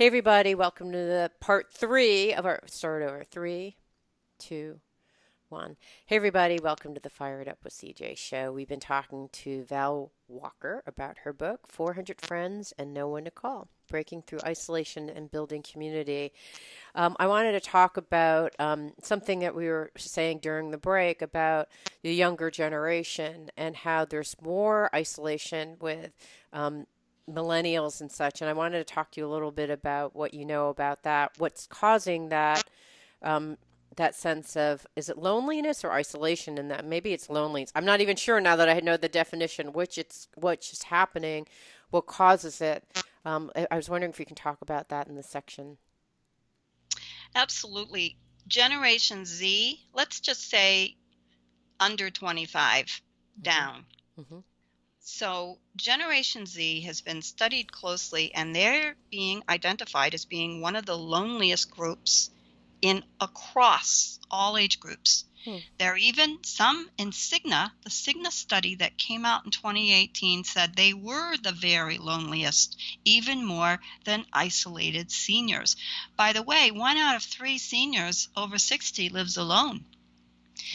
Hey everybody, welcome to the part three of our start over. Three, two, one. Hey everybody, welcome to the Fire It Up with CJ show. We've been talking to Val Walker about her book, 400 Friends and No One to Call, Breaking Through Isolation and Building Community. I wanted to talk about something that we were saying during the break about the younger generation and how there's more isolation with millennials and such. And I wanted to talk to you a little bit about what you know about that, what's causing that um, that sense of, is it loneliness or isolation? And that maybe it's loneliness. I'm not even sure now that I know the definition, which is happening, what causes it. I was wondering if you can talk about that in the section. Absolutely. Generation Z, let's just say under 25 Hmm. down. Hmm. So, Generation Z has been studied closely, and they're being identified as being one of the loneliest groups in across all age groups. Hmm. There are even some in Cigna. The Cigna study that came out in 2018 said they were the very loneliest, even more than isolated seniors. By the way, 1 out of 3 seniors over 60 lives alone.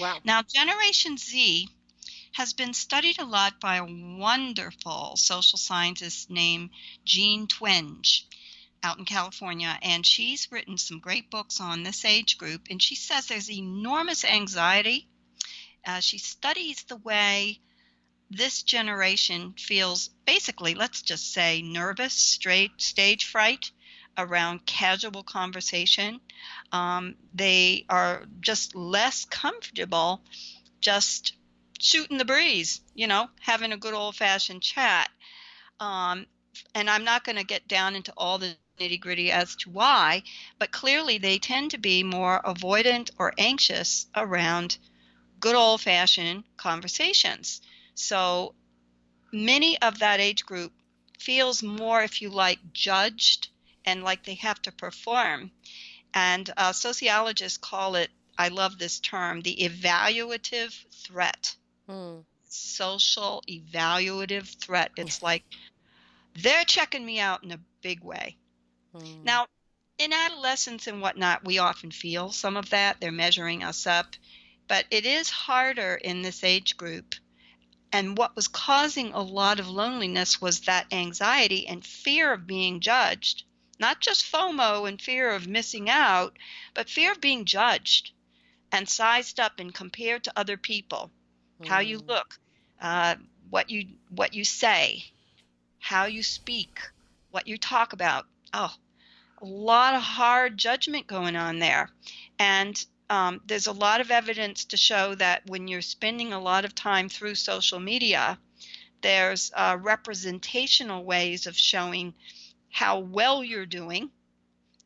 Wow. Now, Generation Z has been studied a lot by a wonderful social scientist named Jean Twenge out in California, and she's written some great books on this age group. And she says there's enormous anxiety. She studies the way this generation feels, basically, let's just say, nervous, straight stage fright around casual conversation. They are just less comfortable just shooting the breeze, having a good old fashioned chat. Um, and I'm not going to get down into all the nitty gritty as to why, but clearly they tend to be more avoidant or anxious around good old fashioned conversations. So many of that age group feels more, if you like, judged and like they have to perform. And sociologists call it, I love this term, the evaluative threat. Hmm. Social evaluative threat. It's like they're checking me out in a big way. Hmm. Now, in adolescence and whatnot, we often feel some of that. They're measuring us up, but it is harder in this age group. And what was causing a lot of loneliness was that anxiety and fear of being judged, not just FOMO and fear of missing out, but fear of being judged and sized up and compared to other people. How you Hmm. look, uh, what you say, how you speak, what you talk about. Oh, a lot of hard judgment going on there. And there's a lot of evidence to show that when you're spending a lot of time through social media, there's representational ways of showing how well you're doing.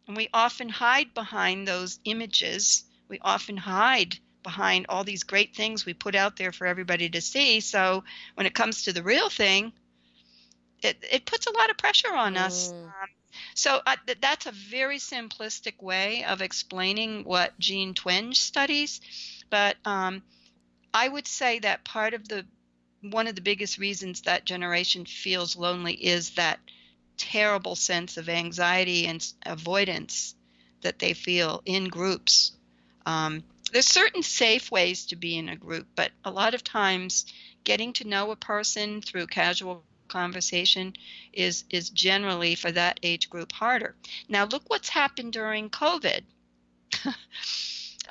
And we often hide behind those images. We often hide behind all these great things we put out there for everybody to see. So when it comes to the real thing, it puts a lot of pressure on us. Hmm. So that's a very simplistic way of explaining what Jean Twenge studies. But I would say that one of the biggest reasons that generation feels lonely is that terrible sense of anxiety and avoidance that they feel in groups. There's certain safe ways to be in a group, but a lot of times getting to know a person through casual conversation is generally for that age group harder. Now look what's happened during COVID.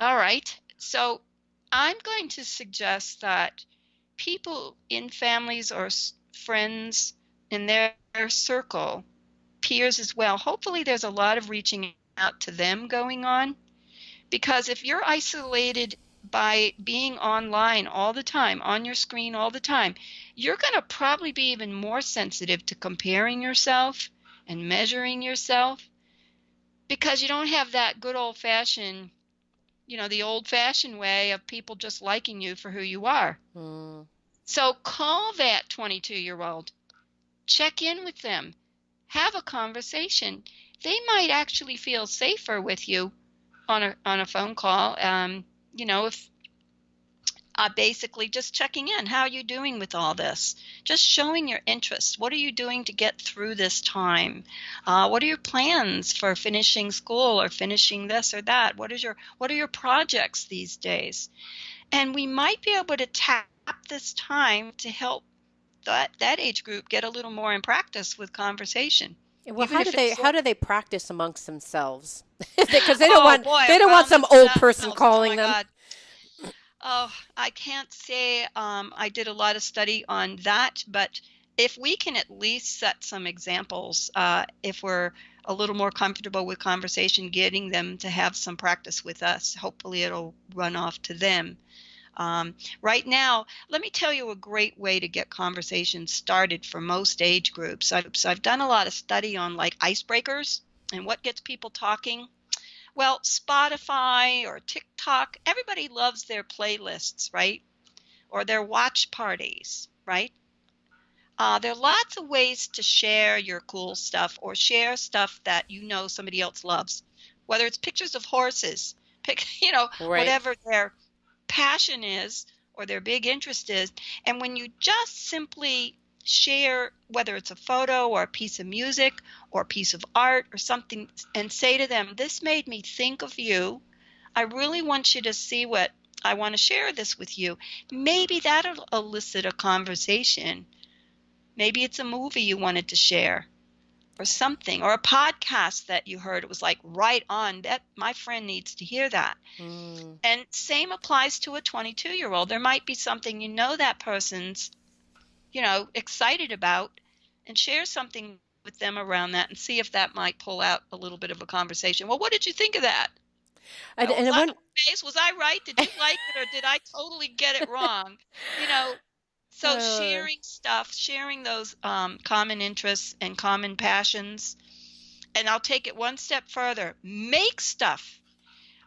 All right. So I'm going to suggest that people in families or friends in their circle, peers as well, hopefully there's a lot of reaching out to them going on. Because if you're isolated by being online all the time, on your screen all the time, you're going to probably be even more sensitive to comparing yourself and measuring yourself because you don't have that good old fashioned, the old fashioned way of people just liking you for who you are. Hmm. So call that 22-year-old, check in with them, have a conversation. They might actually feel safer with you on a phone call. If basically just checking in. How are you doing with all this? Just showing your interest. What are you doing to get through this time? What are your plans for finishing school or finishing this or that? What are your projects these days? And we might be able to tap this time to help that age group get a little more in practice with conversation, Well, even if it's how do they practice amongst themselves? Because oh boy, they don't want around some old person themselves. Oh calling my them. God. Oh, I can't say I did a lot of study on that, but if we can at least set some examples, if we're a little more comfortable with conversation, getting them to have some practice with us, hopefully it'll run off to them. Right now, let me tell you a great way to get conversations started for most age groups. I've done a lot of study on like icebreakers and what gets people talking. Well, Spotify or TikTok, everybody loves their playlists, right? Or their watch parties, right? There are lots of ways to share your cool stuff or share stuff that you know somebody else loves, whether it's pictures of horses, Right. whatever their passion is or their big interest is. And when you just simply share, whether it's a photo or a piece of music or a piece of art or something, and say to them, this made me think of you. I really want you to see what I want to share this with you. Maybe that'll elicit a conversation. Maybe it's a movie you wanted to share or something, or a podcast that you heard. It was like right on, that my friend needs to hear that. Mm. And same applies to a 22-year-old. There might be something that person's, excited about, and share something with them around that and see if that might pull out a little bit of a conversation. Well, what did you think of that? And I want. Was I right? Did you like it or did I totally get it wrong? You know, so uh, sharing stuff, sharing those common interests and common passions. And I'll take it one step further. Make stuff.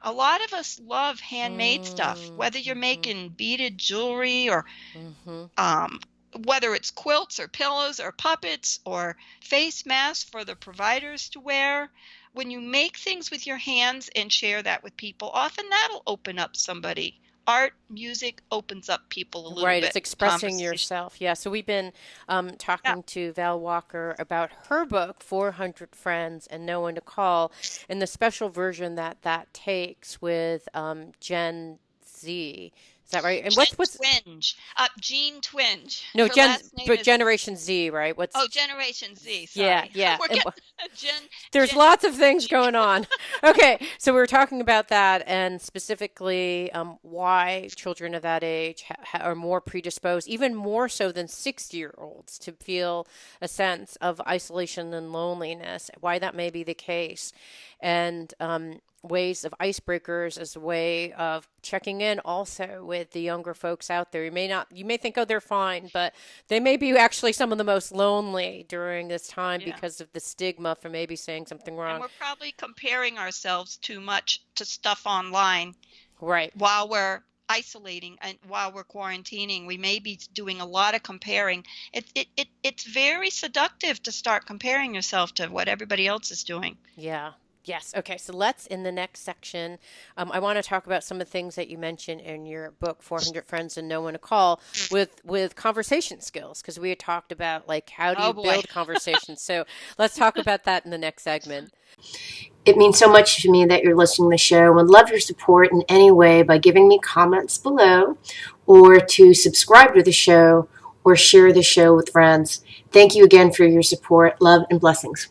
A lot of us love handmade stuff, whether you're mm-hmm, making beaded jewelry or mm-hmm. um, whether it's quilts or pillows or puppets or face masks for the providers to wear. When you make things with your hands and share that with people, often that'll open up somebody. Art, music opens up people a little Right, it's bit. expressing Conversation. yourself. Yeah, so we've been Yeah. talking to Val Walker about her book, 400 Friends and No One to Call, and the special version that takes with Gen Z. Is that right? And Jen what's Twinge. Jean Twinge. no Her Gen, last name but is, Generation Z, right? oh, Generation Z. Yeah, Sorry. yeah. We're And getting Jen, there's Jen, lots of things going on. Okay, so we were talking about that and specifically why children of that age are more predisposed, even more so than 60-year-olds, to feel a sense of isolation and loneliness, why that may be the case. And ways of icebreakers as a way of checking in also with the younger folks out there. You may think, oh, they're fine, but they may be actually some of the most lonely during this time yeah. because of the stigma for maybe saying something And wrong. we're probably comparing ourselves too much to stuff online Right. while we're isolating and while we're quarantining. We may be doing a lot of comparing. It's very seductive to start comparing yourself to what everybody else is doing. Yeah. Yes. Okay. So let's, in the next section, I want to talk about some of the things that you mentioned in your book, 400 Friends and No One to Call, with conversation skills, because we had talked about like how do Oh you boy. build conversations. So let's talk about that in the next segment. It means so much to me that you're listening to the show and would love your support in any way by giving me comments below or to subscribe to the show or share the show with friends. Thank you again for your support. Love and blessings.